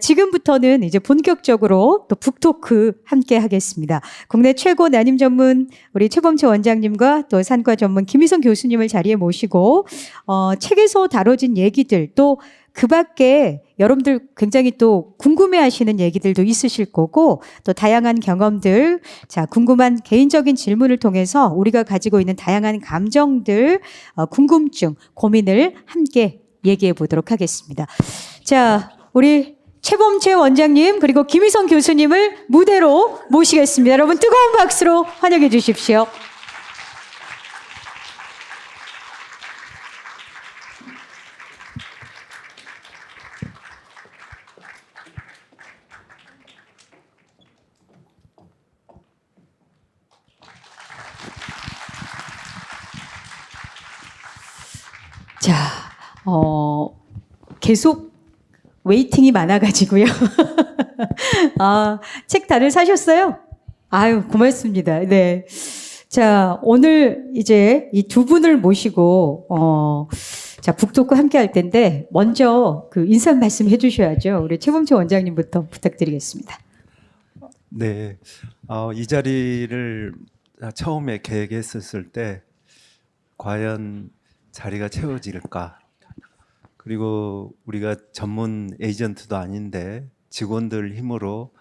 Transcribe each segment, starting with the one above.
지금부터는 이제 본격적으로 또 북토크 함께 하겠습니다. 국내 최고 난임 전문 우리 최범채 원장님과 또 산과 전문 김희성 교수님을 자리에 모시고 책에서 다뤄진 얘기들 또 그 밖에 여러분들 굉장히 또 궁금해하시는 얘기들도 있으실 거고 또 다양한 경험들, 자 궁금한 개인적인 질문을 통해서 우리가 가지고 있는 다양한 감정들, 궁금증, 고민을 함께 얘기해 보도록 하겠습니다. 자, 우리 최범채 원장님 그리고 김희성 교수님을 무대로 모시겠습니다. 여러분 뜨거운 박수로 환영해 주십시오. 자, 계속 웨이팅이 많아가지고요. 책 다들 사셨어요? 아유, 고맙습니다. 네. 자, 오늘 이제 이 두 분을 모시고, 자, 북토크 함께 할 텐데, 먼저 그 인사 말씀 해주셔야죠. 우리 최범채 원장님부터 부탁드리겠습니다. 네. 이 자리를 처음에 계획했었을 때, 과연 자리가 채워질까? 그리고 우리가 전문 에이전트도 아닌데 직원들 힘으로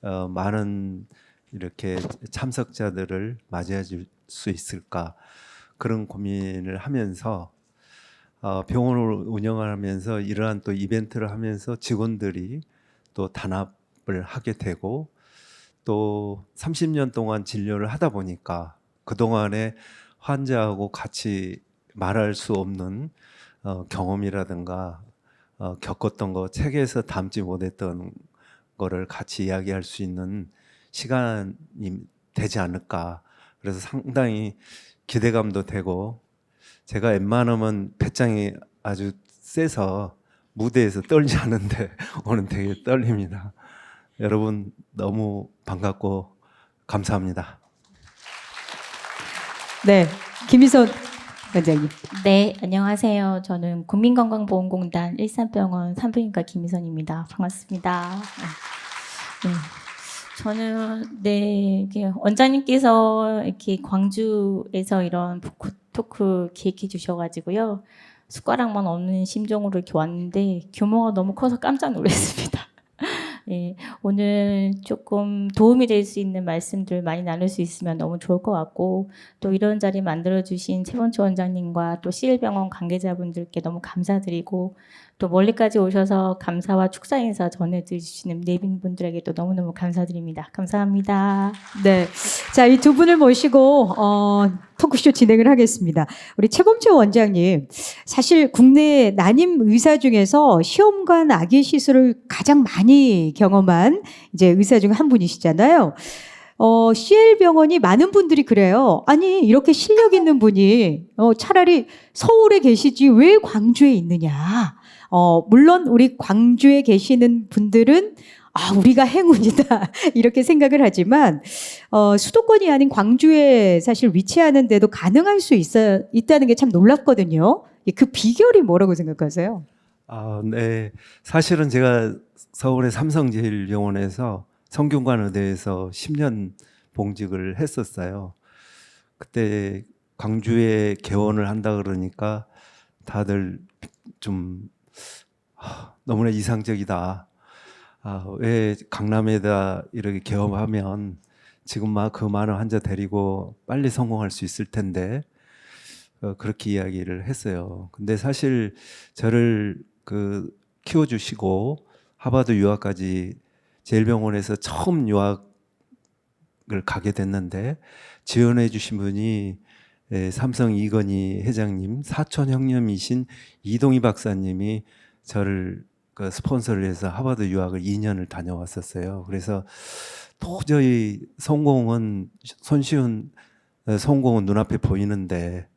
많은 이렇게 참석자들을 맞이해 줄 수 있을까? 그런 고민을 하면서 병원을 운영하면서 이러한 또 이벤트를 하면서 직원들이 또 단합을 하게 되고 또 30년 동안 진료를 하다 보니까 그동안에 환자하고 같이 말할 수 없는 경험이라든가 겪었던 거, 책에서 담지 못했던 거를 같이 이야기할 수 있는 시간이 되지 않을까. 그래서 상당히 기대감도 되고, 제가 웬만하면 배짱이 아주 세서 무대에서 떨지 않는데 오늘 되게 떨립니다. 여러분 너무 반갑고 감사합니다. 네, 김희선 원장님. 네, 안녕하세요. 저는 국민건강보험공단 일산병원 산부인과 김희선입니다. 반갑습니다. 네. 저는 이렇게 원장님께서 이렇게 광주에서 이런 토크 기획해 주셔가지고요. 숟가락만 없는 심정으로 이렇게 왔는데 규모가 너무 커서 깜짝 놀랐습니다. 네, 오늘 조금 도움이 될 수 있는 말씀들 많이 나눌 수 있으면 너무 좋을 것 같고 또 이런 자리 만들어주신 최범채 원장님과 또 CL병원 관계자분들께 너무 감사드리고 또 멀리까지 오셔서 감사와 축사 인사 전해주시는 내빈분들에게도 너무너무 감사드립니다. 감사합니다. 네. 자, 이 두 분을 모시고, 토크쇼 진행을 하겠습니다. 우리 최범채 원장님, 사실 국내 난임 의사 중에서 시험관 아기 시술을 가장 많이 경험한 이제 의사 중 한 분이시잖아요. CL병원이 많은 분들이 그래요. 아니, 이렇게 실력 있는 분이, 차라리 서울에 계시지 왜 광주에 있느냐. 물론 우리 광주에 계시는 분들은 우리가 행운이다. 이렇게 생각을 하지만, 수도권이 아닌 광주에 사실 위치하는데도 가능할 수 있다는 게 참 놀랍거든요. 그 비결이 뭐라고 생각하세요? 네. 사실은 제가 서울의 삼성제일병원에서 성균관의대에서 10년 봉직을 했었어요. 그때 광주에 개원을 한다 그러니까 다들 좀 너무나 이상적이다. 왜 강남에다 이렇게 개업하면 지금 막 그 많은 환자 데리고 빨리 성공할 수 있을 텐데 그렇게 이야기를 했어요. 근데 사실 저를 키워주시고 하버드 유학까지 제일병원에서 처음 유학을 가게 됐는데 지원해 주신 분이 삼성 이건희 회장님, 사촌 형님이신 이동희 박사님이 저를 스폰서를 해서 하버드 유학을 2년을 다녀왔었어요. 그래서 도저히 손쉬운 성공은 눈앞에 보이는데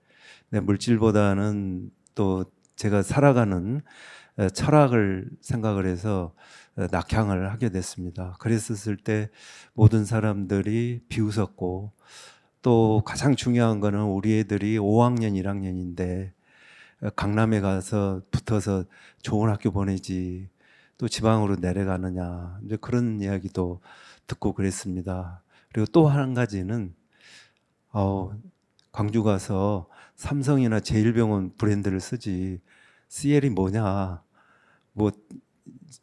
물질보다는 또 제가 살아가는 철학을 생각을 해서 낙향을 하게 됐습니다. 그랬었을 때 모든 사람들이 비웃었고 또 가장 중요한 거는 우리 애들이 5학년, 1학년인데 강남에 가서 붙어서 좋은 학교 보내지 또 지방으로 내려가느냐 이제 그런 이야기도 듣고 그랬습니다. 그리고 또 한 가지는 광주 가서 삼성이나 제일병원 브랜드를 쓰지 CL이 뭐냐, 뭐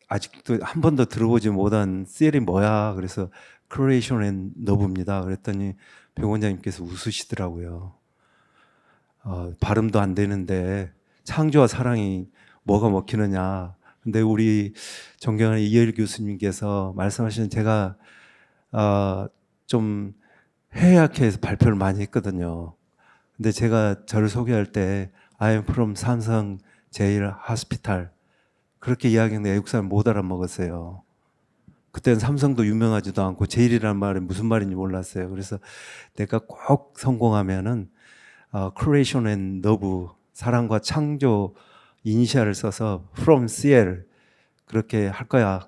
아직도 한 번도 들어보지 못한 CL이 뭐야. 그래서 크리에이션 앤 러브입니다. 그랬더니 병원장님께서 웃으시더라고요. 발음도 안 되는데 창조와 사랑이 뭐가 먹히느냐. 근데 우리 존경하는 이혜일 교수님께서 말씀하신, 제가 좀 해약해서 발표를 많이 했거든요. 근데 제가 저를 소개할 때 I am from 삼성 제일 하스피탈 그렇게 이야기했는데 외국 사람 못 알아먹었어요. 그때는 삼성도 유명하지도 않고 제일이라는 말이 무슨 말인지 몰랐어요. 그래서 내가 꼭 성공하면은 creation and love, 사랑과 창조 이니셜을 써서 from CL 그렇게 할 거야.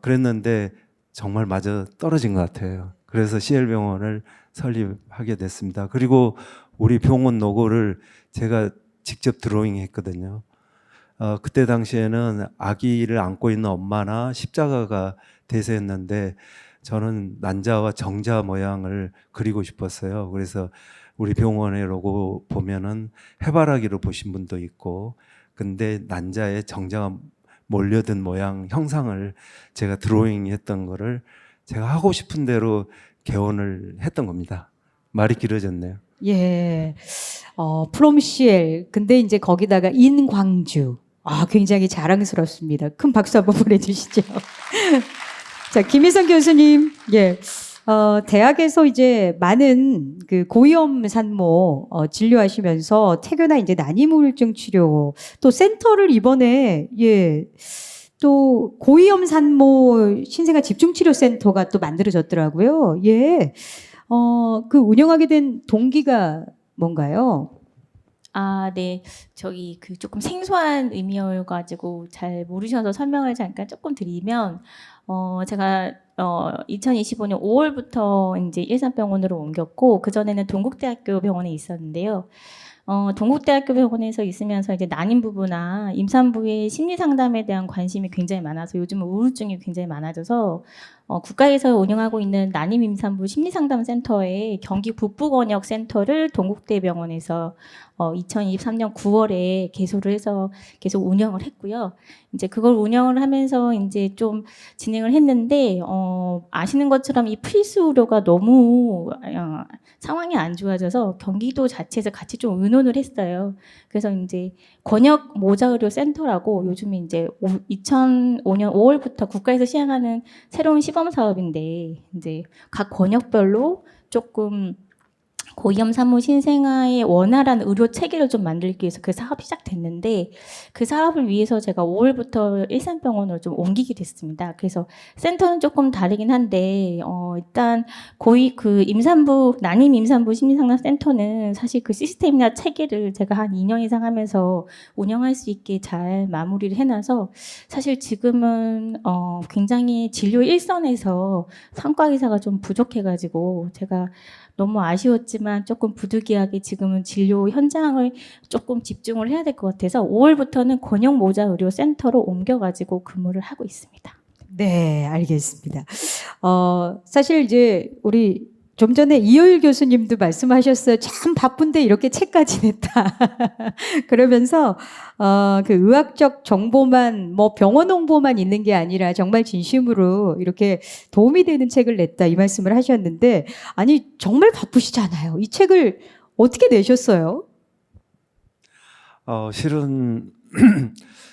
그랬는데 정말 맞아 떨어진 것 같아요. 그래서 CL병원을 설립하게 됐습니다. 그리고 우리 병원 로고를 제가 직접 드로잉 했거든요. 그때 당시에는 아기를 안고 있는 엄마나 십자가가 대세였는데 저는 난자와 정자 모양을 그리고 싶었어요. 그래서 우리 병원의 로고 보면은 해바라기로 보신 분도 있고, 근데 난자에 정자가 몰려든 모양 형상을 제가 드로잉했던 거를 제가 하고 싶은 대로 개원을 했던 겁니다. 말이 길어졌네요. 예. 프롬 CL. 근데 이제 거기다가 인 광주. 굉장히 자랑스럽습니다. 큰 박수 한번 보내주시죠. 자, 김희선 교수님. 예. 대학에서 이제 많은 그 고위험 산모 진료하시면서 태교나 이제 난임 우울증 치료 또 센터를 이번에 또 고위험 산모 신생아 집중치료 센터가 또 만들어졌더라고요. 예. 그 운영하게 된 동기가 뭔가요? 네. 저기 그 조금 생소한 의미여가지고 잘 모르셔서 설명을 잠깐 조금 드리면, 제가 2025년 5월부터 이제 일산병원으로 옮겼고, 그전에는 동국대학교 병원에 있었는데요. 동국대학교 병원에서 있으면서 이제 난임 부부나 임산부의 심리 상담에 대한 관심이 굉장히 많아서 요즘은 우울증이 굉장히 많아져서 국가에서 운영하고 있는 난임 임산부 심리 상담 센터의 경기 북부권역 센터를 동국대병원에서 2023년 9월에 개소를 해서 계속 운영을 했고요. 이제 그걸 운영을 하면서 이제 좀 진행을 했는데 아시는 것처럼 이 필수 의료가 너무 상황이 안 좋아져서 경기도 자체에서 같이 좀 의논을 했어요. 그래서 이제 권역 모자의료 센터라고 요즘에 이제 2005년 5월부터 국가에서 시행하는 새로운 시범 사업인데, 이제 각 권역별로 조금 고위험 산모 신생아의 원활한 의료 체계를 좀 만들기 위해서 그 사업이 시작됐는데, 그 사업을 위해서 제가 5월부터 일산병원으로 좀 옮기게 됐습니다. 그래서 센터는 조금 다르긴 한데 일단 그 난임 임산부 심리상담 센터는 사실 그 시스템이나 체계를 제가 한 2년 이상 하면서 운영할 수 있게 잘 마무리를 해놔서 사실 지금은 굉장히 진료 일선에서 성과 의사가 좀 부족해가지고 제가 너무 아쉬웠지만 조금 부득이하게 지금은 진료 현장을 조금 집중을 해야 될 것 같아서 5월부터는 권역 모자 의료 센터로 옮겨가지고 근무를 하고 있습니다. 네, 알겠습니다. 사실 이제 우리 좀 전에 이효일 교수님도 말씀하셨어요. 참 바쁜데 이렇게 책까지 냈다. 그러면서 그 의학적 정보만 뭐 병원 홍보만 있는 게 아니라 정말 진심으로 이렇게 도움이 되는 책을 냈다 이 말씀을 하셨는데, 아니 정말 바쁘시잖아요. 이 책을 어떻게 내셨어요? 실은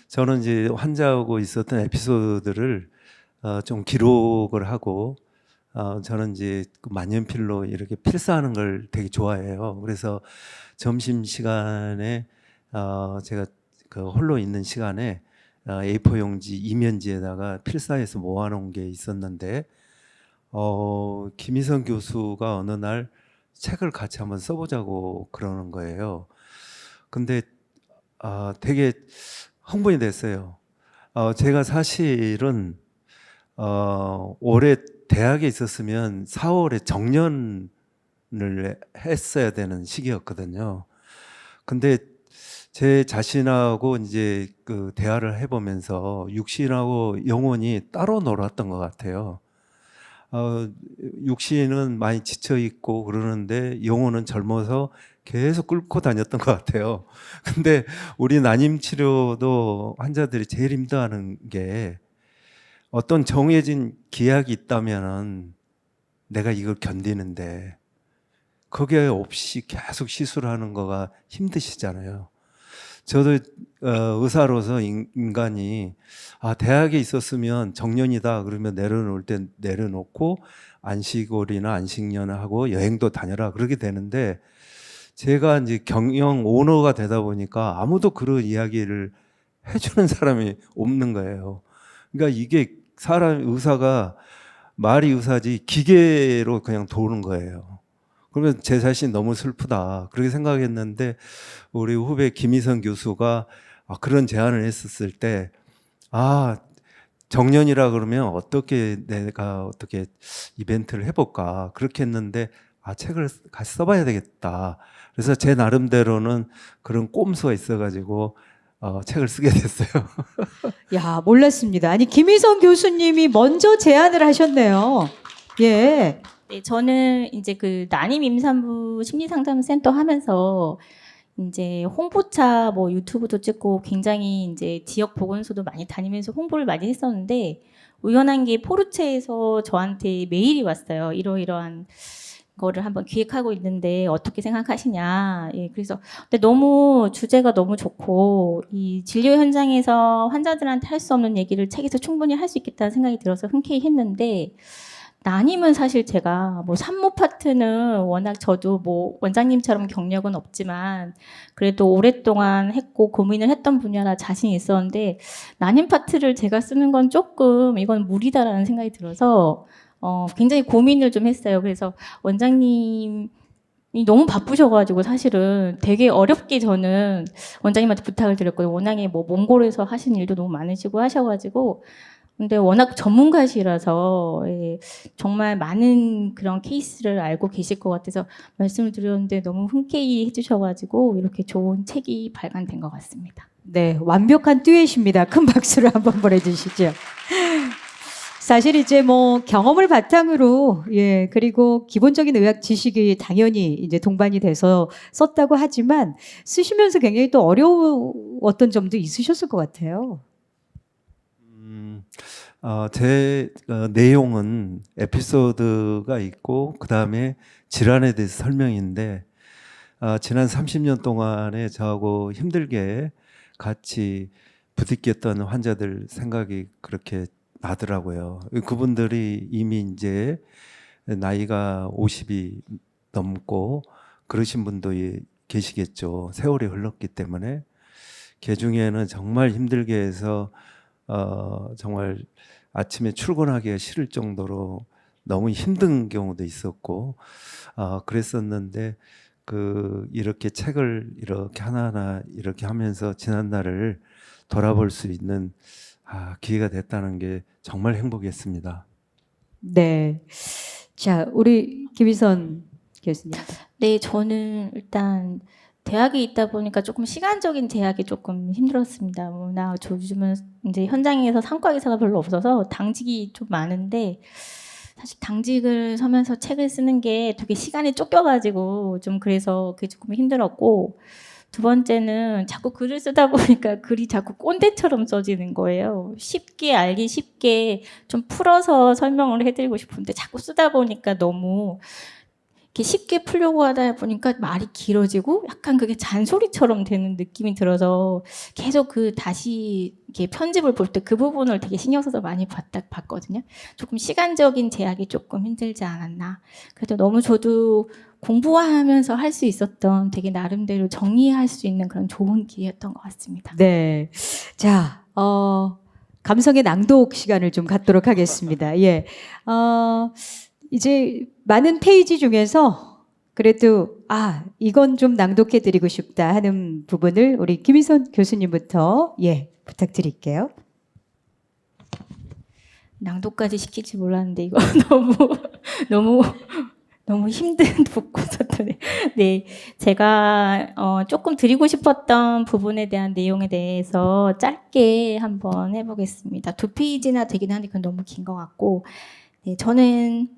저는 이제 환자하고 있었던 에피소드를 좀 기록을 하고, 저는 이제 그 만년필로 이렇게 필사하는 걸 되게 좋아해요. 그래서 점심 시간에 제가 그 홀로 있는 시간에 A4 용지 이면지에다가 필사해서 모아놓은 게 있었는데, 김희선 교수가 어느 날 책을 같이 한번 써보자고 그러는 거예요. 근데 되게 흥분이 됐어요. 제가 사실은 올해 대학에 있었으면 4월에 정년을 했어야 되는 시기였거든요. 근데 제 자신하고 이제 그 대화를 해보면서 육신하고 영혼이 따로 놀았던 것 같아요. 육신은 많이 지쳐 있고 그러는데 영혼은 젊어서 계속 끌고 다녔던 것 같아요. 근데 우리 난임 치료도 환자들이 제일 힘들어하는 게 어떤 정해진 기약이 있다면은 내가 이걸 견디는데 그게 없이 계속 시술을 하는 거가 힘드시잖아요. 저도 의사로서 인간이 대학에 있었으면 정년이다 그러면 내려놓을 때 내려놓고 안식월이나 안식년을 하고 여행도 다녀라 그러게 되는데 제가 이제 경영 오너가 되다 보니까 아무도 그런 이야기를 해주는 사람이 없는 거예요. 그러니까 이게 사람 의사가 말이 의사지 기계로 그냥 도는 거예요. 그러면 제 자신이 너무 슬프다 그렇게 생각했는데 우리 후배 김희선 교수가 그런 제안을 했었을 때 정년이라 그러면 어떻게 내가 어떻게 이벤트를 해볼까 그렇게 했는데 책을 같이 써봐야 되겠다. 그래서 제 나름대로는 그런 꼼수가 있어가지고 책을 쓰게 됐어요. 야, 몰랐습니다. 아니, 김희선 교수님이 먼저 제안을 하셨네요. 예. 네, 저는 이제 그 난임 임산부 심리상담센터 하면서 이제 홍보차 뭐 유튜브도 찍고 굉장히 이제 지역 보건소도 많이 다니면서 홍보를 많이 했었는데 우연한 게 포르체에서 저한테 메일이 왔어요. 이러이러한 거를 한번 기획하고 있는데 어떻게 생각하시냐. 예, 그래서 근데 너무 주제가 너무 좋고 이 진료 현장에서 환자들한테 할 수 없는 얘기를 책에서 충분히 할 수 있겠다는 생각이 들어서 흔쾌히 했는데 난임은 사실 제가 뭐 산모 파트는 워낙 저도 뭐 원장님처럼 경력은 없지만 그래도 오랫동안 했고 고민을 했던 분야라 자신이 있었는데 난임 파트를 제가 쓰는 건 조금 이건 무리다라는 생각이 들어서 굉장히 고민을 좀 했어요. 그래서 원장님이 너무 바쁘셔가지고 사실은 되게 어렵게 저는 원장님한테 부탁을 드렸거든요. 워낙에 뭐 몽골에서 하신 일도 너무 많으시고 하셔가지고 근데 워낙 전문가시라서 정말 많은 그런 케이스를 알고 계실 것 같아서 말씀을 드렸는데 너무 흔쾌히 해주셔가지고 이렇게 좋은 책이 발간된 것 같습니다. 네, 완벽한 듀엣입니다. 큰 박수를 한번 보내주시죠. 사실 이제 뭐 경험을 바탕으로 그리고 기본적인 의학 지식이 당연히 이제 동반이 돼서 썼다고 하지만 쓰시면서 굉장히 또 어려웠던 점도 있으셨을 것 같아요. 제 내용은 에피소드가 있고 그 다음에 질환에 대해서 설명인데 지난 30년 동안에 저하고 힘들게 같이 부딪혔던 환자들 생각이 그렇게 나더라고요. 그분들이 이미 이제 나이가 50이 넘고 그러신 분도 계시겠죠. 세월이 흘렀기 때문에 그 중에는 정말 힘들게 해서 정말 아침에 출근하기가 싫을 정도로 너무 힘든 경우도 있었고 그랬었는데 이렇게 책을 이렇게 하나하나 이렇게 하면서 지난 날을 돌아볼 수 있는 기회가 됐다는 게 정말 행복했습니다. 네. 자, 우리 김희선 교수님. 네, 저는 일단 대학에 있다 보니까 조금 시간적인 제약이 조금 힘들었습니다. 워낙 요즘은 이제 현장에서 상과 의사가 별로 없어서 당직이 좀 많은데 사실 당직을 서면서 책을 쓰는 게 되게 시간이 쫓겨가지고 좀 그래서 그게 조금 힘들었고 두 번째는 자꾸 글을 쓰다 보니까 글이 자꾸 꼰대처럼 써지는 거예요. 쉽게 알기 쉽게 좀 풀어서 설명을 해드리고 싶은데 자꾸 쓰다 보니까 너무 이렇게 쉽게 풀려고 하다 보니까 말이 길어지고 약간 그게 잔소리처럼 되는 느낌이 들어서 계속 다시 이렇게 편집을 볼 때 그 부분을 되게 신경 써서 많이 봤거든요. 조금 시간적인 제약이 조금 힘들지 않았나. 그래도 너무 저도 공부하면서 할 수 있었던 되게 나름대로 정리할 수 있는 그런 좋은 기회였던 것 같습니다. 네. 자, 감성의 낭독 시간을 좀 갖도록 하겠습니다. 예. 이제 많은 페이지 중에서 그래도 이건 좀 낭독해 드리고 싶다 하는 부분을 우리 김희선 교수님부터 부탁드릴게요. 낭독까지 시킬지 몰랐는데 이거 너무 너무 힘든 복고서들이. 네, 제가 조금 드리고 싶었던 부분에 대한 내용에 대해서 짧게 한번 해보겠습니다. 2페이지나 되긴 하는데 그건 너무 긴 것 같고, 네, 저는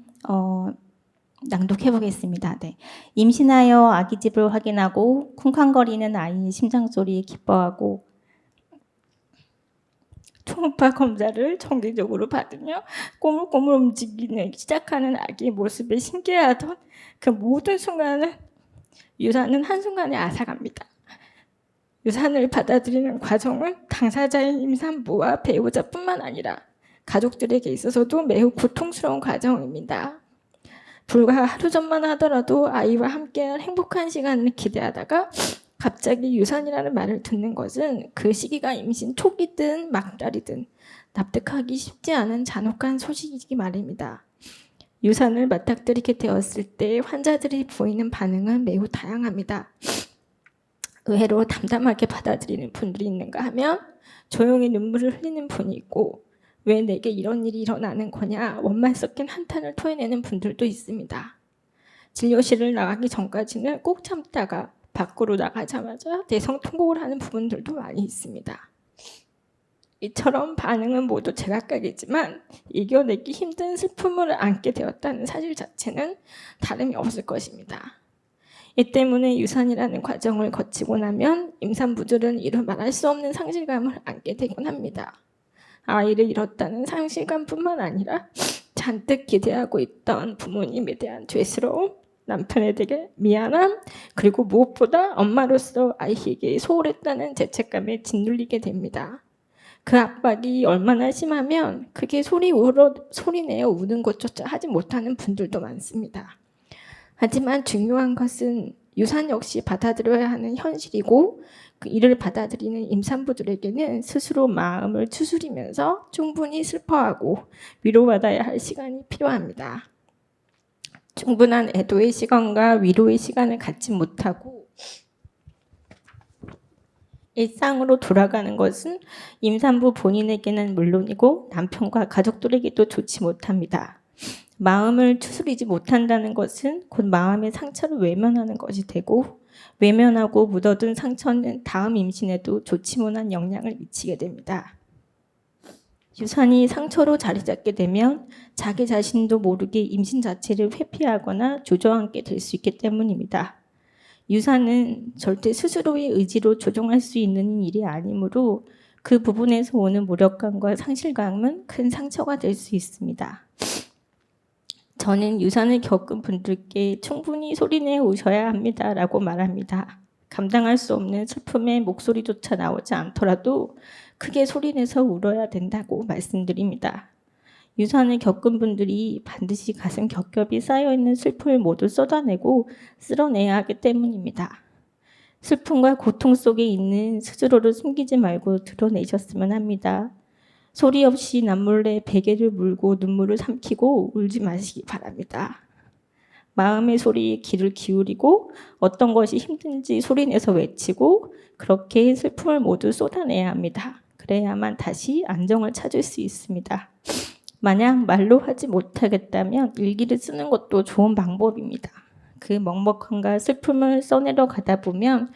낭독해보겠습니다. 네. 임신하여 아기집을 확인하고 쿵쾅거리는 아이의 심장소리에 기뻐하고 초음파 검사를 정기적으로 받으며 꼬물꼬물 움직이기 시작하는 아기의 모습에 신기해하던 그 모든 순간은 유산은 한순간에 앗아갑니다. 유산을 받아들이는 과정은 당사자인 임산부와 배우자뿐만 아니라 가족들에게 있어서도 매우 고통스러운 과정입니다. 불과 하루 전만 하더라도 아이와 함께할 행복한 시간을 기대하다가 갑자기 유산이라는 말을 듣는 것은 그 시기가 임신 초기든 막달이든 납득하기 쉽지 않은 잔혹한 소식이기 마련입니다. 유산을 맞닥뜨리게 되었을 때 환자들이 보이는 반응은 매우 다양합니다. 의외로 담담하게 받아들이는 분들이 있는가 하면 조용히 눈물을 흘리는 분이 있고 왜 내게 이런 일이 일어나는 거냐 원만 섞인 한탄을 토해내는 분들도 있습니다. 진료실을 나가기 전까지는 꼭 참다가 밖으로 나가자마자 대성통곡을 하는 부분들도 많이 있습니다. 이처럼 반응은 모두 제각각이지만 이겨내기 힘든 슬픔을 안게 되었다는 사실 자체는 다름이 없을 것입니다. 이 때문에 유산이라는 과정을 거치고 나면 임산부들은 이루 말할 수 없는 상실감을 안게 되곤 합니다. 아이를 잃었다는 상실감뿐만 아니라 잔뜩 기대하고 있던 부모님에 대한 죄스러움, 남편에 대해 미안함, 그리고 무엇보다 엄마로서 아이에게 소홀했다는 죄책감에 짓눌리게 됩니다. 그 압박이 얼마나 심하면 크게 소리내어 우는 것조차 하지 못하는 분들도 많습니다. 하지만 중요한 것은 유산 역시 받아들여야 하는 현실이고 그 이를 받아들이는 임산부들에게는 스스로 마음을 추스리면서 충분히 슬퍼하고 위로받아야 할 시간이 필요합니다. 충분한 애도의 시간과 위로의 시간을 갖지 못하고 일상으로 돌아가는 것은 임산부 본인에게는 물론이고 남편과 가족들에게도 좋지 못합니다. 마음을 추스리지 못한다는 것은 곧 마음의 상처를 외면하는 것이 되고 외면하고 묻어둔 상처는 다음 임신에도 좋지 못한 영향을 미치게 됩니다. 유산이 상처로 자리 잡게 되면 자기 자신도 모르게 임신 자체를 회피하거나 주저앉게 될 수 있기 때문입니다. 유산은 절대 스스로의 의지로 조종할 수 있는 일이 아니므로 그 부분에서 오는 무력감과 상실감은 큰 상처가 될 수 있습니다. 저는 유산을 겪은 분들께 충분히 소리내 오셔야 합니다라고 말합니다. 감당할 수 없는 슬픔에 목소리조차 나오지 않더라도 크게 소리내서 울어야 된다고 말씀드립니다. 유산을 겪은 분들이 반드시 가슴 겹겹이 쌓여있는 슬픔을 모두 쏟아내고 쓸어내야 하기 때문입니다. 슬픔과 고통 속에 있는 스스로를 숨기지 말고 드러내셨으면 합니다. 소리 없이 남몰래 베개를 물고 눈물을 삼키고 울지 마시기 바랍니다. 마음의 소리에 귀를 기울이고 어떤 것이 힘든지 소리내서 외치고 그렇게 슬픔을 모두 쏟아내야 합니다. 그래야만 다시 안정을 찾을 수 있습니다. 만약 말로 하지 못하겠다면 일기를 쓰는 것도 좋은 방법입니다. 그 먹먹함과 슬픔을 써내려 가다 보면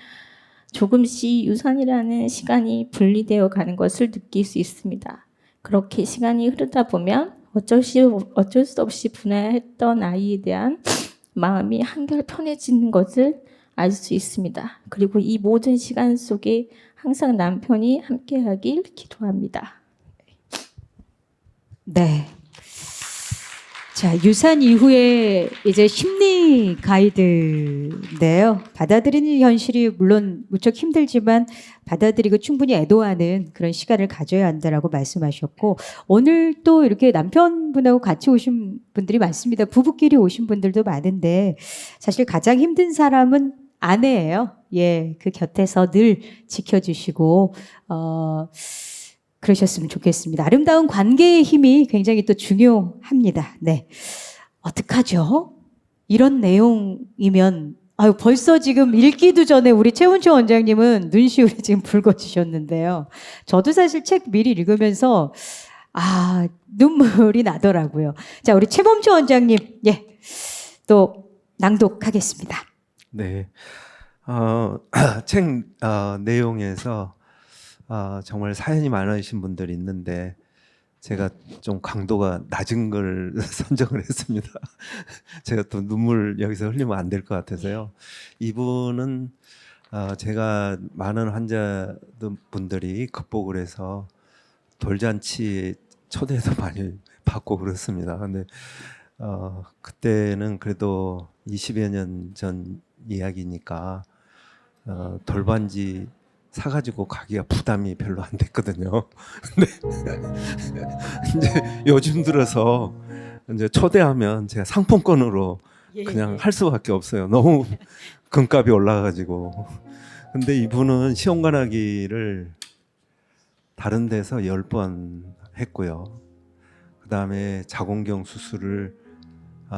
조금씩 유산이라는 시간이 분리되어 가는 것을 느낄 수 있습니다. 그렇게 시간이 흐르다 보면 어쩔 수 없이 분해했던 아이에 대한 마음이 한결 편해지는 것을 알 수 있습니다. 그리고 이 모든 시간 속에 항상 남편이 함께하길 기도합니다. 네. 자, 유산 이후에 이제 심리 가이드인데요. 받아들이는 현실이 물론 무척 힘들지만 받아들이고 충분히 애도하는 그런 시간을 가져야 한다라고 말씀하셨고, 오늘 또 이렇게 남편분하고 같이 오신 분들이 많습니다. 부부끼리 오신 분들도 많은데 사실 가장 힘든 사람은 아내예요. 예, 그 곁에서 늘 지켜주시고 그러셨으면 좋겠습니다. 아름다운 관계의 힘이 굉장히 또 중요합니다. 네, 어떡하죠? 이런 내용이면 벌써 지금 읽기도 전에 우리 최훈철 원장님은 눈시울이 지금 붉어지셨는데요. 저도 사실 책 미리 읽으면서 눈물이 나더라고요. 자, 우리 최범철 원장님, 예, 또 낭독하겠습니다. 네. 책 내용에서 정말 사연이 많으신 분들이 있는데 제가 좀 강도가 낮은 걸 선정을 했습니다. 제가 또 눈물 여기서 흘리면 안 될 것 같아서요. 이분은 제가 많은 환자분들이 극복을 해서 돌잔치 초대도 많이 받고 그렇습니다. 근데 그때는 그래도 20여 년 전 이야기니까 돌반지 사가지고 가기가 부담이 별로 안 됐거든요. 근데 이제 요즘 들어서 이제 초대하면 제가 상품권으로 그냥 할 수밖에 없어요. 너무 금값이 올라가가지고. 근데 이분은 시험관하기를 다른 데서 10번 했고요. 그 다음에 자궁경 수술을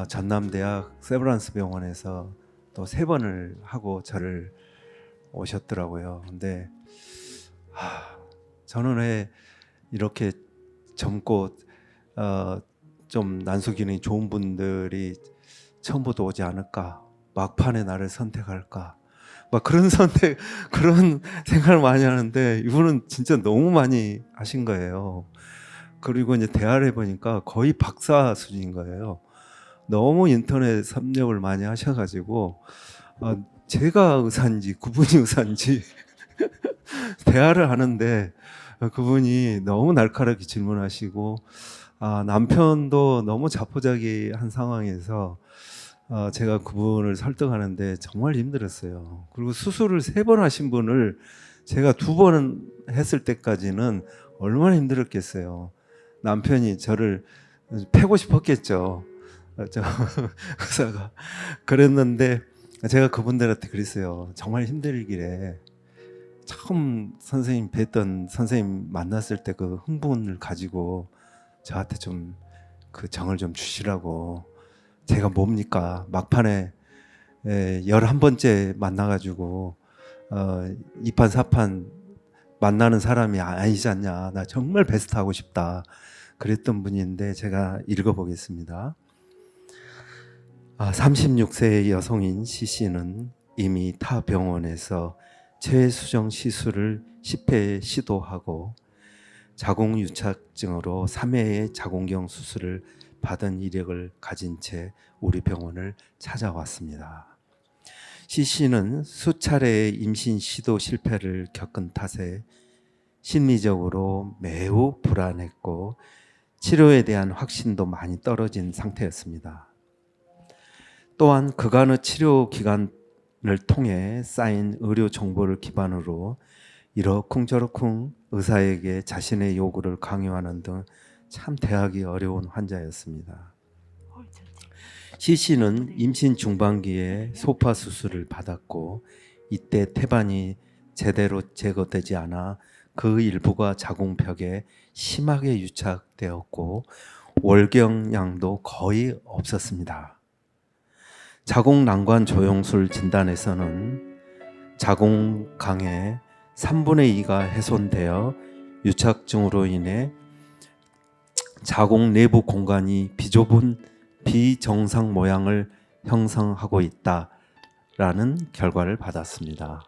전남대학 세브란스 병원에서 또 3번을 하고 저를 오셨더라고요. 근데 저는 왜 이렇게 젊고 좀 난소 기능이 좋은 분들이 처음부터 오지 않을까? 막판에 나를 선택할까? 막 그런 그런 생각을 많이 하는데 이분은 진짜 너무 많이 하신 거예요. 그리고 이제 대화를 해보니까 거의 박사 수준인 거예요. 너무 인터넷 섭렵을 많이 하셔가지고 제가 의사인지 그분이 의사인지 대화를 하는데 그분이 너무 날카롭게 질문하시고 남편도 너무 자포자기한 상황에서 제가 그분을 설득하는데 정말 힘들었어요. 그리고 수술을 3번 하신 분을 제가 2번 했을 때까지는 얼마나 힘들었겠어요. 남편이 저를 패고 싶었겠죠. 저 의사가 그랬는데 제가 그분들한테 그랬어요. 정말 힘들길래 처음 선생님 뵀던 선생님 만났을 때 그 흥분을 가지고 저한테 좀 그 정을 좀 주시라고. 제가 뭡니까 막판에 11번째 만나가지고 2판 4판 만나는 사람이 아니지 않냐. 나 정말 베스트 하고 싶다. 그랬던 분인데 제가 읽어보겠습니다. 36세의 여성인 C씨는 이미 타 병원에서 체외수정 시술을 10회 시도하고 자궁유착증으로 3회의 자궁경 수술을 받은 이력을 가진 채 우리 병원을 찾아왔습니다. C씨는 수차례의 임신 시도 실패를 겪은 탓에 심리적으로 매우 불안했고 치료에 대한 확신도 많이 떨어진 상태였습니다. 또한 그간의 치료 기간을 통해 쌓인 의료 정보를 기반으로 이러쿵저러쿵 의사에게 자신의 요구를 강요하는 등 참 대하기 어려운 환자였습니다. C씨는 임신 중반기에 소파 수술을 받았고 이때 태반이 제대로 제거되지 않아 그 일부가 자궁벽에 심하게 유착되었고 월경량도 거의 없었습니다. 자궁난관 조영술 진단에서는 자궁강의 3분의 2가 훼손되어 유착증으로 인해 자궁 내부 공간이 비좁은 비정상 모양을 형성하고 있다라는 결과를 받았습니다.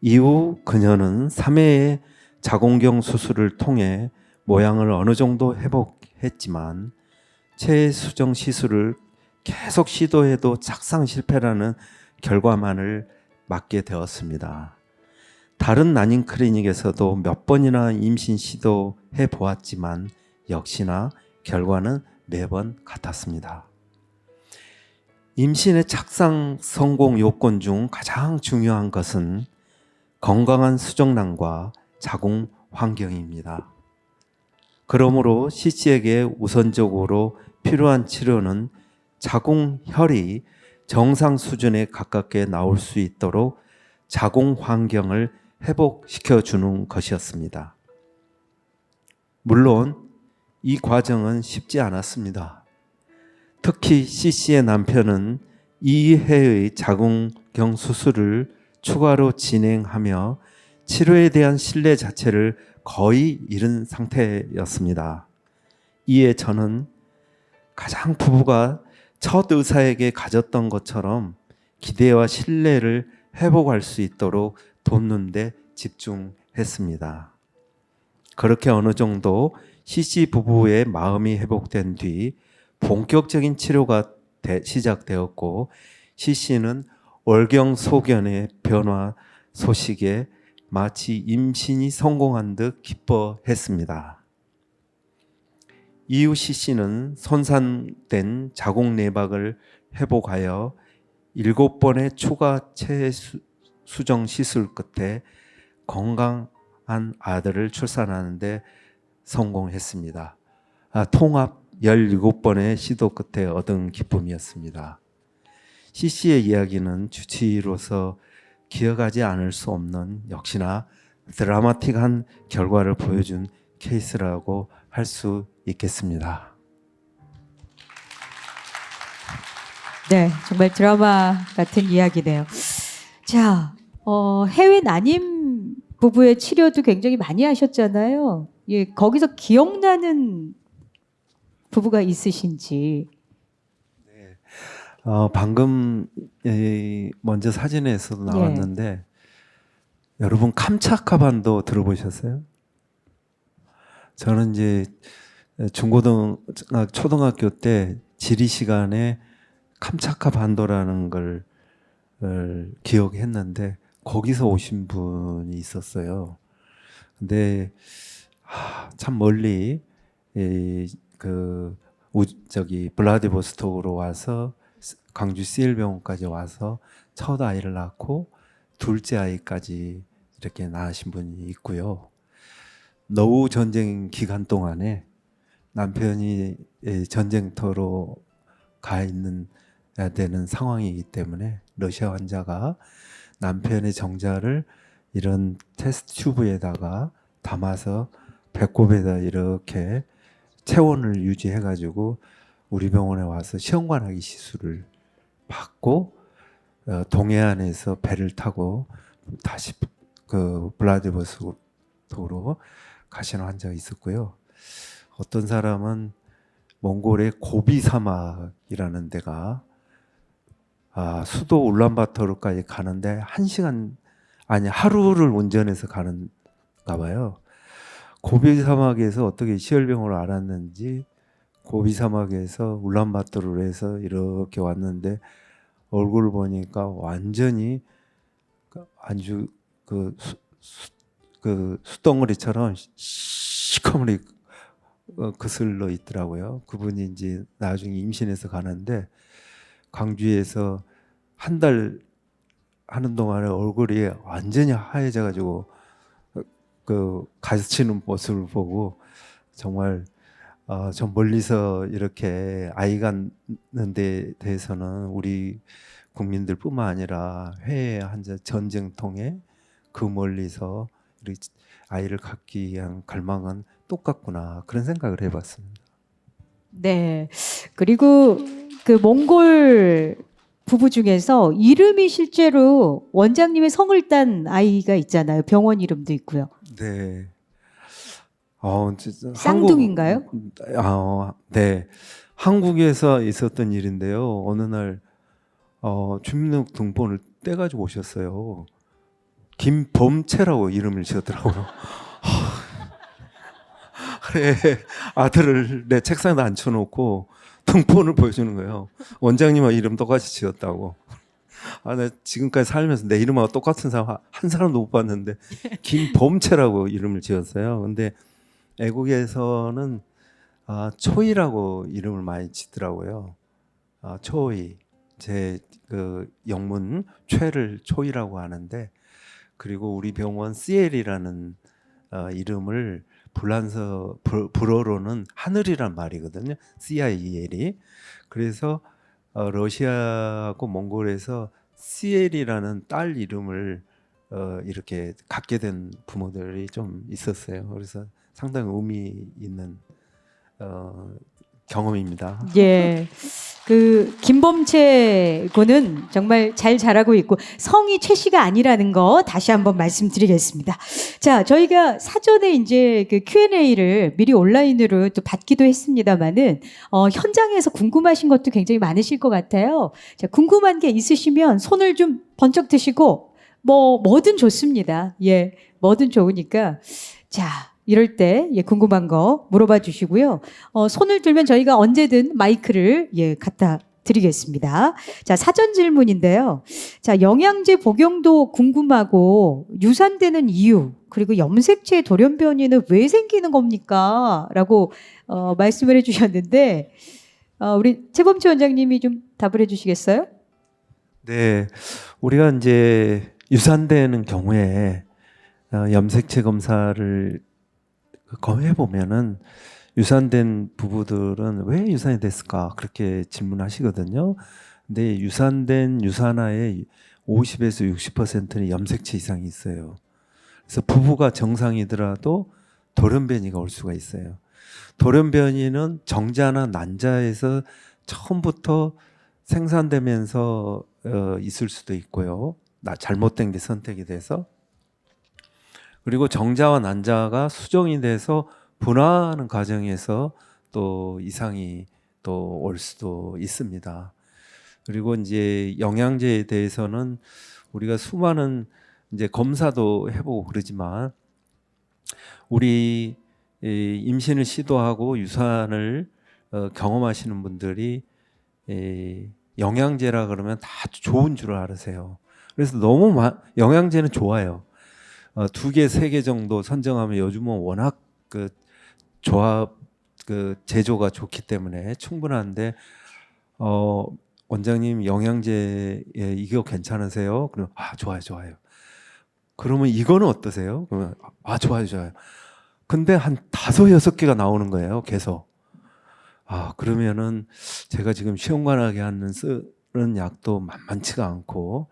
이후 그녀는 3회의 자궁경 수술을 통해 모양을 어느 정도 회복했지만 체수정 시술을 계속 시도해도 착상 실패라는 결과만을 맞게 되었습니다. 다른 난임 클리닉에서도 몇 번이나 임신 시도해 보았지만 역시나 결과는 매번 같았습니다. 임신의 착상 성공 요건 중 가장 중요한 것은 건강한 수정란과 자궁 환경입니다. 그러므로 C씨에게 우선적으로 필요한 치료는 자궁혈이 정상 수준에 가깝게 나올 수 있도록 자궁 환경을 회복시켜 주는 것이었습니다. 물론 이 과정은 쉽지 않았습니다. 특히 C씨의 남편은 2회의 자궁경 수술을 추가로 진행하며 치료에 대한 신뢰 자체를 거의 잃은 상태였습니다. 이에 저는 가장 부부가 첫 의사에게 가졌던 것처럼 기대와 신뢰를 회복할 수 있도록 돕는 데 집중했습니다. 그렇게 어느 정도 CC 부부의 마음이 회복된 뒤 본격적인 치료가 시작되었고, CC는 월경소견의 변화 소식에 마치 임신이 성공한 듯 기뻐했습니다. 이후 CC는 손상된 자궁 내박을 회복하여 7번의 추가 체수정 시술 끝에 건강한 아들을 출산하는데 성공했습니다. 통합 17번의 시도 끝에 얻은 기쁨이었습니다. CC의 이야기는 주치의로서 기억하지 않을 수 없는 역시나 드라마틱한 결과를 보여준 케이스라고 할 수 있겠습니다. 네, 정말 드라마 같은 이야기네요. 자, 해외 난임 부부의 치료도 굉장히 많이 하셨잖아요. 예, 거기서 기억나는 부부가 있으신지. 방금 먼저 사진에서도 나왔는데 여러분 캄차카 반도 들어보셨어요? 저는 이제 초등학교 때 지리 시간에 캄차카 반도라는 걸 기억했는데 거기서 오신 분이 있었어요. 근데 참 멀리 블라디보스톡으로 와서 광주 CL병원까지 와서 첫 아이를 낳고 둘째 아이까지 이렇게 낳으신 분이 있고요. 노후 전쟁 기간 동안에 남편이 전쟁터로 가 있는 되는 상황이기 때문에 러시아 환자가 남편의 정자를 이런 테스트 튜브에다가 담아서 배꼽에다 이렇게 체온을 유지해가지고 우리 병원에 와서 시험관하기 시술을 받고 동해안에서 배를 타고 다시 블라디보스톡으로 가시는 환자가 있었고요. 어떤 사람은 몽골의 고비 사막이라는 데가 수도 울란바토르까지 가는데 1시간 아니 하루를 운전해서 가는가 봐요. 고비 사막에서 어떻게 시열병으로 알았는지 고비 사막에서 울란바토르로 해서 이렇게 왔는데 얼굴을 보니까 완전히 아주 숯덩어리처럼 시커멓게 그슬러 있더라고요. 그분이 이제 나중에 임신해서 가는데 광주에서 한 달 하는 동안에 얼굴이 완전히 하얘져가지고 가르치는 모습을 보고 정말 저 멀리서 이렇게 아이가 낳는 데 대해서는 우리 국민들뿐만 아니라 해외 환자 전쟁통에 그 멀리서 아이를 갖기 위한 갈망은 똑같구나 그런 생각을 해봤습니다. 네. 그리고 그 몽골 부부 중에서 이름이 실제로 원장님의 성을 딴 아이가 있잖아요. 병원 이름도 있고요. 네. 진짜 쌍둥이인가요? 네. 한국에서 있었던 일인데요. 어느 날 주민등록번호를 떼가지고 오셨어요. 김범채라고 이름을 지었더라고요. 그래, 아들을 내 책상에 앉혀놓고 등본을 보여주는 거예요. 원장님하고 이름 똑같이 지었다고. 나 지금까지 살면서 내 이름하고 똑같은 사람 한 사람도 못 봤는데 김범채라고 이름을 지었어요. 근데 애국에서는 초이라고 이름을 많이 짓더라고요. 초이. 제 영문 최를 초이라고 하는데, 그리고 우리 병원 CL이라는 이름을 불어로는 하늘이란 말이거든요. CIEL이. 그래서 러시아하고 몽골에서 CL이라는 딸 이름을 이렇게 갖게 된 부모들이 좀 있었어요. 그래서 상당히 의미 있는 경험입니다. 예. 그 김범채 군은 정말 잘 자라고 있고 성이 최 씨가 아니라는 거 다시 한번 말씀드리겠습니다. 자, 저희가 사전에 이제 그 Q&A를 미리 온라인으로 또 받기도 했습니다만은 현장에서 궁금하신 것도 굉장히 많으실 것 같아요. 자, 궁금한 게 있으시면 손을 좀 번쩍 드시고 뭐든 좋습니다. 예, 뭐든 좋으니까 자. 이럴 때 궁금한 거 물어봐 주시고요. 손을 들면 저희가 언제든 마이크를 갖다 드리겠습니다. 자, 사전 질문인데요. 자, 영양제 복용도 궁금하고 유산되는 이유 그리고 염색체 돌연변이는 왜 생기는 겁니까? 라고 말씀을 해주셨는데 우리 최범채 원장님이 좀 답을 해주시겠어요? 네, 우리가 이제 유산되는 경우에 염색체 검사를 검해 보면은 유산된 부부들은 왜 유산이 됐을까 그렇게 질문하시거든요. 근데 유산된 유산화의 50에서 60%는 염색체 이상이 있어요. 그래서 부부가 정상이더라도 돌연변이가 올 수가 있어요. 돌연변이는 정자나 난자에서 처음부터 생산되면서 있을 수도 있고요. 잘못된 게 선택이 돼서. 그리고 정자와 난자가 수정이 돼서 분화하는 과정에서 또 이상이 또 올 수도 있습니다. 그리고 이제 영양제에 대해서는 우리가 수많은 이제 검사도 해보고 그러지만 우리 임신을 시도하고 유산을 경험하시는 분들이 영양제라 그러면 다 좋은 줄 알으세요. 그래서 너무 영양제는 좋아요. 2개, 3개 정도 선정하면 요즘은 워낙 그 조합 그 제조가 좋기 때문에 충분한데 원장님 영양제 이거 괜찮으세요? 그러면 좋아요. 그러면 이거는 어떠세요? 그러면 좋아요. 근데 한 5, 6개가 나오는 거예요. 계속. 그러면은 제가 지금 시험관하게 쓰는 약도 만만치가 않고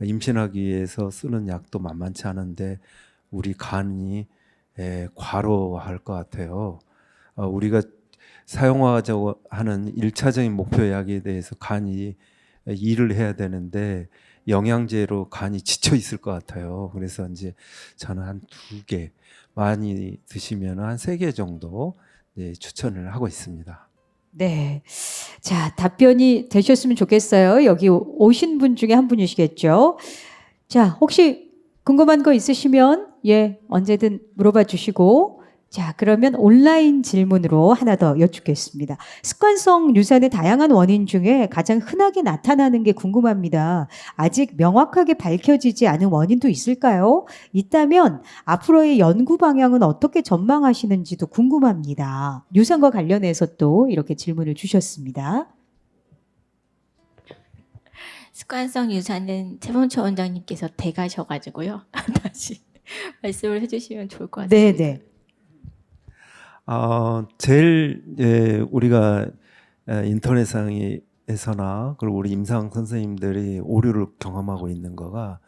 임신하기 위해서 쓰는 약도 만만치 않은데 우리 간이 과로할 것 같아요. 우리가 사용하자고 하는 1차적인 목표 약에 대해서 간이 일을 해야 되는데 영양제로 간이 지쳐 있을 것 같아요. 그래서 이제 저는 한 2개, 많이 드시면 한 3개 정도 추천을 하고 있습니다. 네. 자, 답변이 되셨으면 좋겠어요. 여기 오신 분 중에 한 분이시겠죠. 자, 혹시 궁금한 거 있으시면 언제든 물어봐 주시고 자, 그러면 온라인 질문으로 하나 더 여쭙겠습니다. 습관성 유산의 다양한 원인 중에 가장 흔하게 나타나는 게 궁금합니다. 아직 명확하게 밝혀지지 않은 원인도 있을까요? 있다면 앞으로의 연구 방향은 어떻게 전망하시는지도 궁금합니다. 유산과 관련해서 또 이렇게 질문을 주셨습니다. 습관성 유산은 최범채 원장님께서 대가셔가지고요. 다시 말씀을 해주시면 좋을 것 같습니다. 네네. 제일 우리가 인터넷상에서나 그리고 우리 임상 선생님들이 오류를 경험하고 있는 거가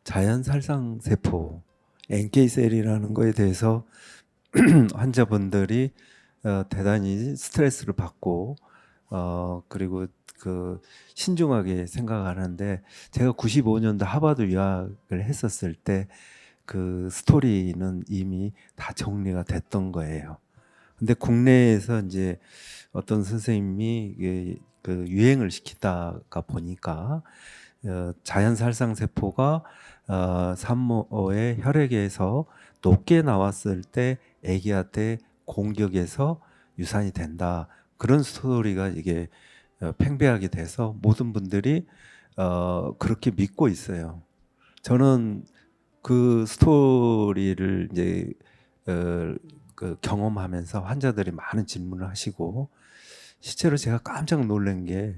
자연살상 세포 NK셀이라는 거에 대해서 환자분들이 대단히 스트레스를 받고 그리고 그 신중하게 생각하는데 제가 95년도 하버드 유학을 했었을 때 그 스토리는 이미 다 정리가 됐던 거예요. 근데 국내에서 이제 어떤 선생님이 그 유행을 시키다가 보니까 자연살상 세포가 산모의 혈액에서 높게 나왔을 때 아기한테 공격해서 유산이 된다. 그런 스토리가 이게 팽배하게 돼서 모든 분들이 그렇게 믿고 있어요. 저는 그 스토리를 이제 그 경험하면서 환자들이 많은 질문을 하시고 실제로 제가 깜짝 놀란 게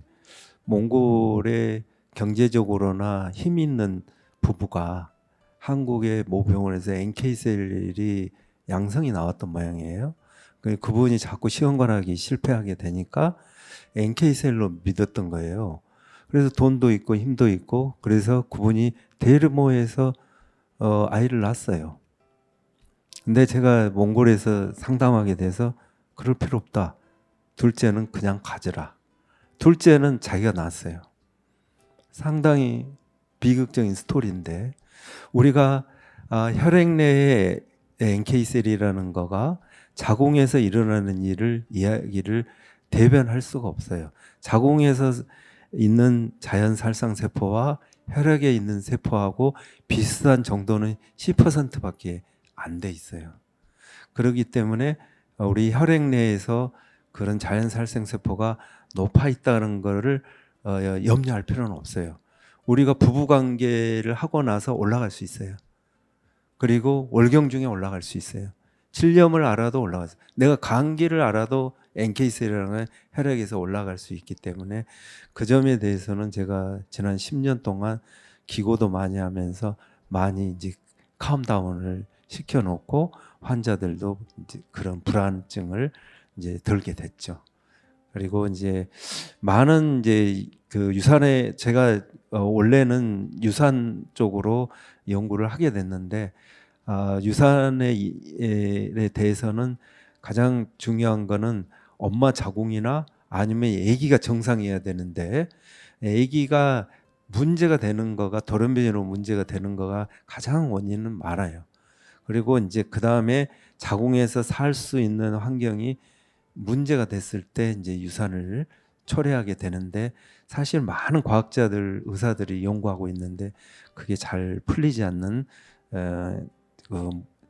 몽골의 경제적으로나 힘 있는 부부가 한국의 모병원에서 NK셀이 양성이 나왔던 모양이에요. 그분이 자꾸 시험관하기 실패하게 되니까 NK셀로 믿었던 거예요. 그래서 돈도 있고 힘도 있고 그래서 그분이 데르모에서 아이를 낳았어요. 근데 제가 몽골에서 상담하게 돼서 그럴 필요 없다. 둘째는 그냥 가져라. 둘째는 자기가 낳았어요. 상당히 비극적인 스토리인데 우리가 혈액 내에 NK셀이라는 거가 자궁에서 일어나는 이야기를 대변할 수가 없어요. 자궁에서 있는 자연 살상 세포와 혈액에 있는 세포하고 비슷한 정도는 10%밖에 안 돼 있어요. 그렇기 때문에 우리 혈액 내에서 그런 자연 살상 세포가 높아 있다는 거를 염려할 필요는 없어요. 우리가 부부 관계를 하고 나서 올라갈 수 있어요. 그리고 월경 중에 올라갈 수 있어요. 질염을 알아도 올라가서 내가 감기를 알아도 NK셀이라는 건 혈액에서 올라갈 수 있기 때문에 그 점에 대해서는 제가 지난 10년 동안 기고도 많이 하면서 많이 이제 캄다운을 시켜놓고 환자들도 이제 그런 불안증을 이제 덜게 됐죠. 그리고 이제 많은 이제 그 유산에 제가 원래는 유산 쪽으로 연구를 하게 됐는데 유산에 대해서는 가장 중요한 거는 엄마 자궁이나 아니면 아기가 정상이어야 되는데 아기가 문제가 되는 거가 돌연변이로 문제가 되는 거가 가장 원인은 많아요. 그리고 이제 그 다음에 자궁에서 살 수 있는 환경이 문제가 됐을 때 이제 유산을 초래하게 되는데 사실 많은 과학자들, 의사들이 연구하고 있는데 그게 잘 풀리지 않는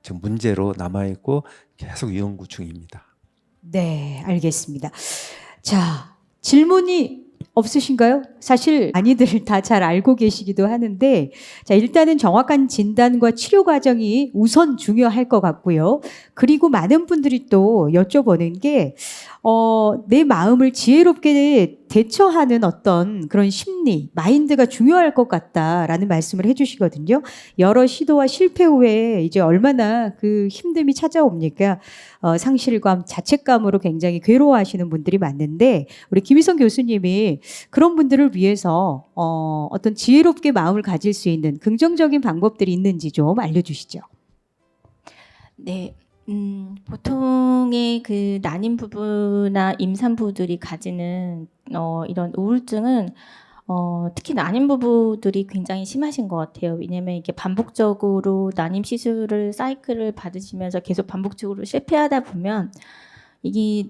지금 문제로 남아 있고 계속 연구 중입니다. 네, 알겠습니다. 자, 질문이 없으신가요? 사실 많이들 다 잘 알고 계시기도 하는데, 자, 일단은 정확한 진단과 치료 과정이 우선 중요할 것 같고요. 그리고 많은 분들이 또 여쭤보는 게, 내 마음을 지혜롭게 대처하는 어떤 그런 심리, 마인드가 중요할 것 같다라는 말씀을 해주시거든요. 여러 시도와 실패 후에 이제 얼마나 그 힘듦이 찾아옵니까? 상실감, 자책감으로 굉장히 괴로워하시는 분들이 많은데 우리 김희성 교수님이 그런 분들을 위해서 어떤 지혜롭게 마음을 가질 수 있는 긍정적인 방법들이 있는지 좀 알려주시죠. 네. 보통의 그 난임 부부나 임산부들이 가지는 이런 우울증은 특히 난임 부부들이 굉장히 심하신 것 같아요. 왜냐면 이게 반복적으로 난임 시술을 사이클을 받으시면서 계속 반복적으로 실패하다 보면 이게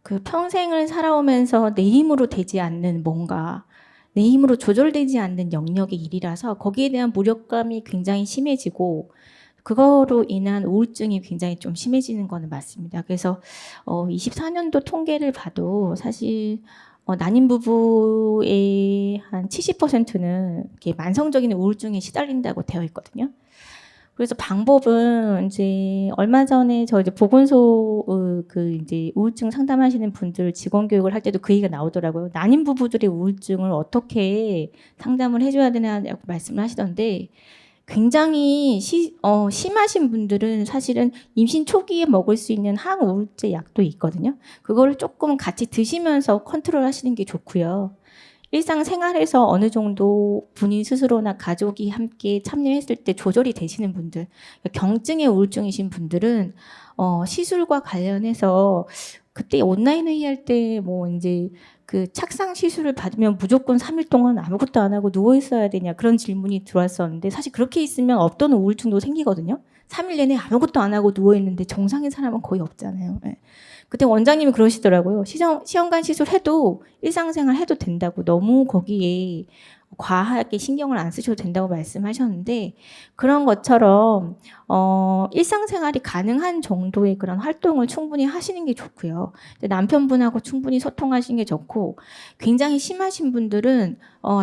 그 평생을 살아오면서 내 힘으로 되지 않는 뭔가 내 힘으로 조절되지 않는 영역의 일이라서 거기에 대한 무력감이 굉장히 심해지고 그거로 인한 우울증이 굉장히 좀 심해지는 거는 맞습니다. 그래서 24년도 통계를 봐도 사실 난임 부부의 한 70%는 이렇게 만성적인 우울증에 시달린다고 되어 있거든요. 그래서 방법은 이제 얼마 전에 저 이제 보건소 그 이제 우울증 상담하시는 분들 직원 교육을 할 때도 그 얘기가 나오더라고요. 난임 부부들의 우울증을 어떻게 상담을 해줘야 되냐고 말씀을 하시던데 굉장히 심하신 분들은 사실은 임신 초기에 먹을 수 있는 항우울제 약도 있거든요. 그거를 조금 같이 드시면서 컨트롤 하시는 게 좋고요. 일상생활에서 어느 정도 본인 스스로나 가족이 함께 참여했을 때 조절이 되시는 분들, 경증의 우울증이신 분들은 시술과 관련해서 그때 온라인 회의할 때 뭐 이제 그 착상 시술을 받으면 무조건 3일 동안 아무것도 안 하고 누워 있어야 되냐 그런 질문이 들어왔었는데 사실 그렇게 있으면 없던 우울증도 생기거든요. 3일 내내 아무것도 안 하고 누워 있는데 정상인 사람은 거의 없잖아요. 네. 그때 원장님이 그러시더라고요. 시험관 시술해도 일상생활 해도 된다고 너무 거기에 과하게 신경을 안 쓰셔도 된다고 말씀하셨는데 그런 것처럼 일상생활이 가능한 정도의 그런 활동을 충분히 하시는 게 좋고요. 남편분하고 충분히 소통하시는 게 좋고 굉장히 심하신 분들은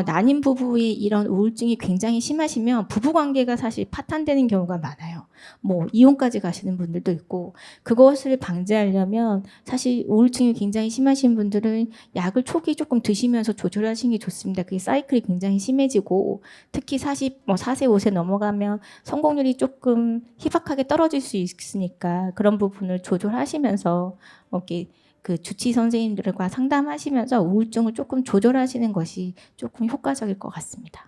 난임 부부의 이런 우울증이 굉장히 심하시면 부부관계가 사실 파탄되는 경우가 많아요. 뭐 이혼까지 가시는 분들도 있고 그것을 방지하려면 사실 우울증이 굉장히 심하신 분들은 약을 초기 조금 드시면서 조절하시는 게 좋습니다. 그게 사이클이 굉장히 심해지고 특히 4세 5세 넘어가면 성공률이 조금 희박하게 떨어질 수 있으니까 그런 부분을 조절하시면서 이렇게 그 주치 선생님들과 상담하시면서 우울증을 조금 조절하시는 것이 조금 효과적일 것 같습니다.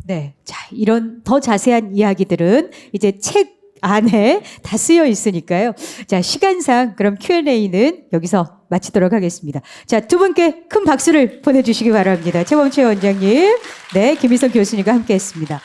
네, 자, 이런 더 자세한 이야기들은 이제 책 안에 다 쓰여 있으니까요. 자, 시간상 그럼 Q&A는 여기서 마치도록 하겠습니다. 자, 두 분께 큰 박수를 보내주시기 바랍니다. 최범채 원장님, 네, 김희선 교수님과 함께했습니다.